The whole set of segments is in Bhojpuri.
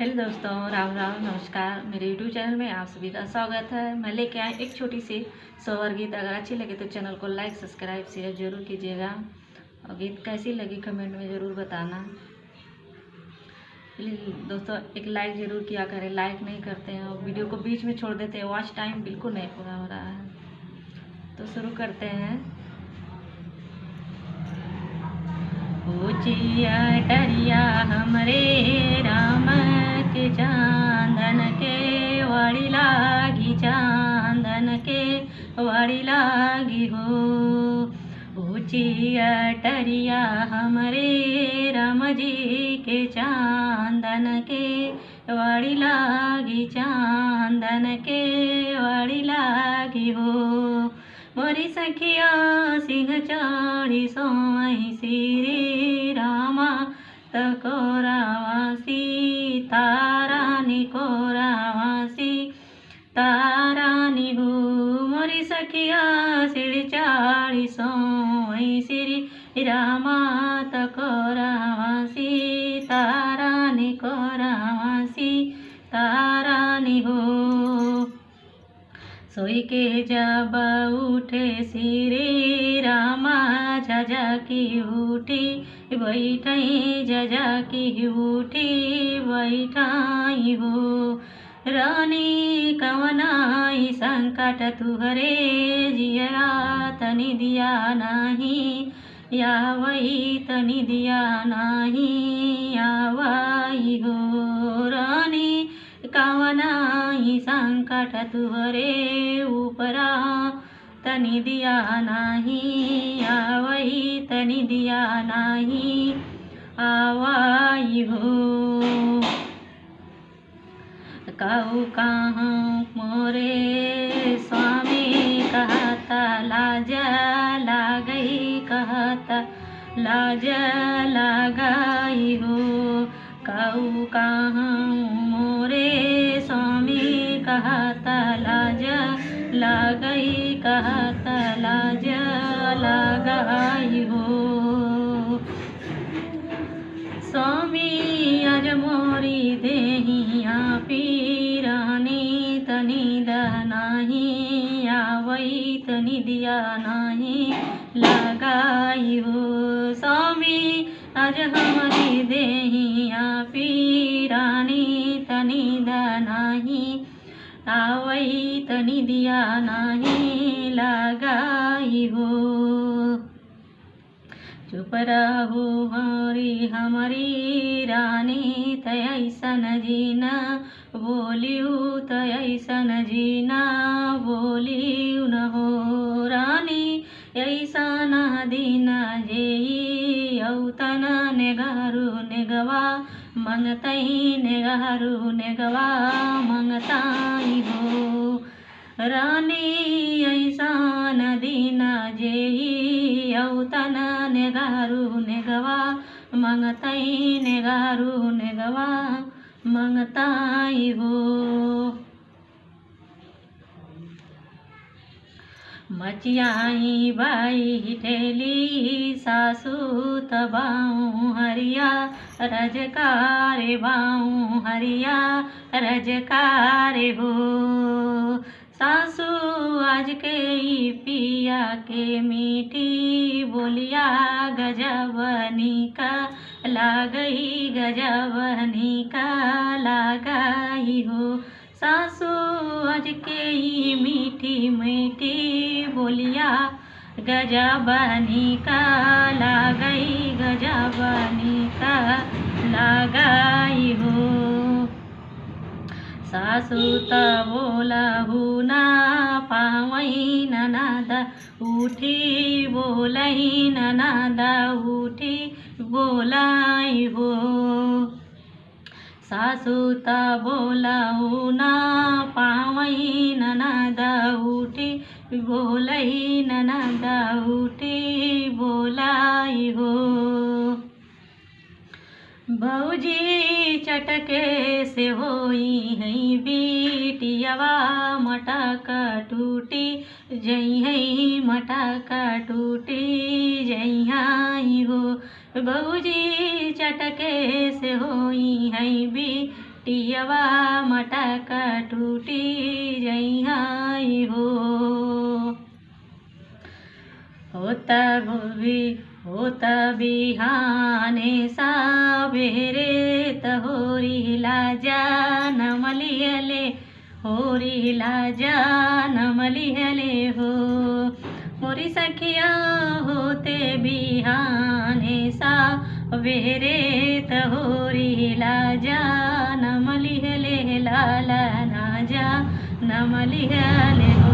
हेलो दोस्तों, राम राम नमस्कार। मेरे यूट्यूब चैनल में आप सभी का स्वागत है। मैं लेके आए एक छोटी सी सोहर गीत। अगर अच्छी लगे तो चैनल को लाइक सब्सक्राइब शेयर जरूर कीजिएगा और गीत कैसी लगी कमेंट में ज़रूर बताना। प्लीज़ दोस्तों एक लाइक ज़रूर किया करें, लाइक नहीं करते हैं और वीडियो को बीच में छोड़ देते हैं। वॉच टाइम बिल्कुल नहीं पूरा हो रहा है। तो शुरू करते हैं। ऊँचिया टरिया हमरे राम के चांदन के वाड़ी लागी, चांदन के वाड़ी लागी हो। ऊँचिया टरिया हमरे राम जी के चांदन के वाड़ी लागी, चांदन के वाड़ी लागी हो। मोरी सखिया सिंह चाड़ी सोई श्री रामा तकोरावासी तारानी कोरावासी तारानी हो। मोरी सखिया सिर चाड़ी सोई श्री रामा तकोरावासी तारानी कोरावासी तारानी हो। सोई के जब उठे श्री रामा झजा की उठी बैठाई, झजा की उठी बैठाई हो। रानी कवनाई संकट तुहरे जियरा तनि दिया नहीं, या वही तनि दिया नहीं आवई हो। रानी कवनाई संकट तुहरे ऊपरा तनि दिया नहीं, आवई तनि दिया नहीं आवाई हो। कहू कहाँ मोरे स्वामी कहता लाज लागई, कहता लाज लगाई हो। कहू कहाँ मोरे स्वामी कहता लाज लागई, कहता लाज लगाई हो। स्वामी अज मोरी देहिया पीरानी तनि दनाही, आवई तनि दिया नहीं लगाई हो। स्वामी अज हमारी देहिया पीरानी तनि दनाही, आवई तनि दिया नहीं लगाई हो। चुप रहो हरी हमारी रानी तैसन जीना बोलियो, तैसन जीना बोलियो न हो। रानी ऐसा न दीना जेई औतन नेगारू नेगवा मंगतई, नेगारू नेगवा मंगताई हो। रानी ऐसा न दीना जेई औतन नेगारू नेगवा मंगतई, नेगारू नेगवा मंगताई हो। मचियाई बाई ठेली सासू तबाऊ हरिया रजकारे बाऊ हरिया रजकारे हो। सासू आज के पिया के मीठी बोलिया गजबनी का लागई, गजबनी का लगाई हो। सासू आज के मीठी मीठी बोलिया गजबनी का लागई, गजबनी का लगाई हो। सासू त बोलहु ना पावई ननद उठी बोलही, ननद उठी बोलाई हो। सासू त बोलहु ना पावई ननद उठी बोलही, ननद उठी बोलाई हो। भौजी चटके से होई है बेटियवा मटक टूटी जई है, मटक टूटी जई हो। भौजी चटके से होई है टियवा मटक टूटी जइहाई हो। होत बिहाने सावेरे तहोरी लाजा नमलिहले होरी लाजा नमलिहले हो। मोरी सखिया होते बिहाने सावेरे तहोरी लाजा नमलिहले लाला नाजा नमलिहले हो।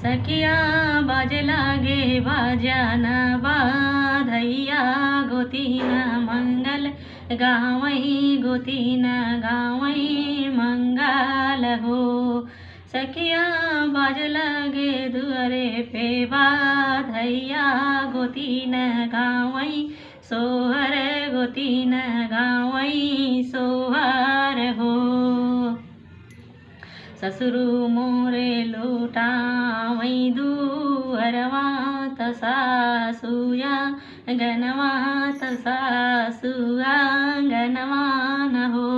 सखिया बाजे लागे बाजाना बाधैया गोतीना मंगल गावई गोतीना गावई मंगल हो। सखिया बाज लागे दुआरे पे बाधैया गोतीना गावई सोहर गोतीना गावई सोहर हो। ससुरु मोरे लुटावई दुअरवा सासुया गनवा सासुआ गनवा न हो।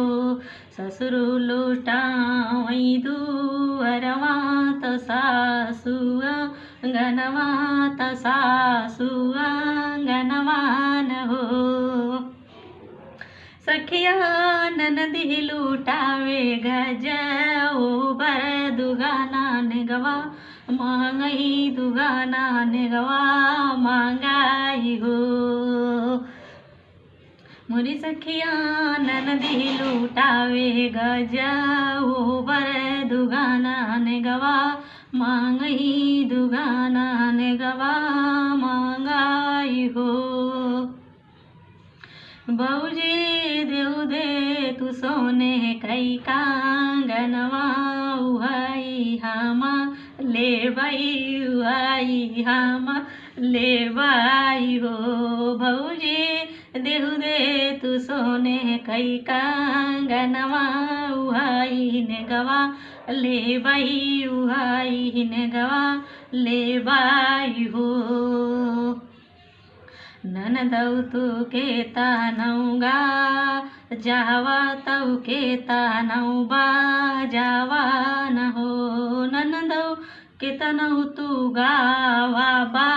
ससुरु लुटावई दुअरवा सासुआ गनवा सासुआ गनवा न हो। सखिया ननदी लुटावे गजओ बर दुगाना नेगवा मांगई दुगाना नेगवा मांगाई हो। मोरी सखिया ननदी लुटावे गजओ बर दुगाना नेगवा मांगई दुगाना नेगवा मांगाई हो। बऊजी देऊ दे तू सोने कई कांगनवा उहाई हामा ले बाई उहाई हामा ले बाई हो। भौजी देऊ दे तू सोने कई कांगनवा उहाई नेगवा ले बाई उहाई नेगवा ले बाई हो। ननदौ तू के तानौगा जावा तौ के तानौबा जावा न हो। ननदौ के तनौ तू गावा बा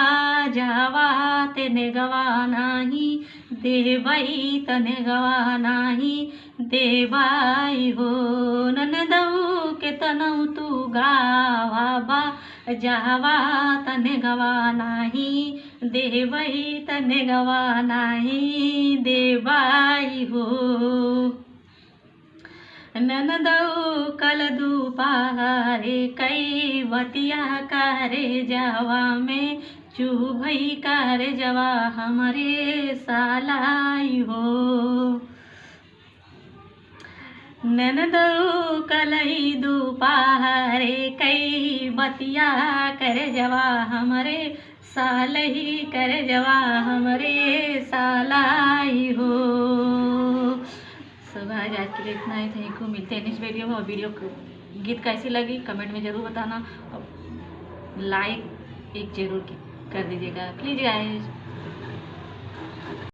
जावा तेने गवा नाही देबाई तने गवा नाही देबाई हो। ननदौ के तनौ तू गावा बा जावा तने गवा नाही देबाई तने गवा नाही देबाई हो। ननदौ कल दुपहरे कई बतिया करे जावा में चुभई करे जवा हमरे सालाई हो। ननदौ कलई दुपहरे कई बतिया करे जवा हमरे सालही करे जवा हमरे सालाई हो। सो गाइस आज के लिए इतना ही। Thank you. मिलते हैं नेक्स्ट वीडियो में। और वीडियो गीत कैसी लगी कमेंट में ज़रूर बताना और लाइक एक ज़रूर कर दीजिएगा प्लीज़ गाइस।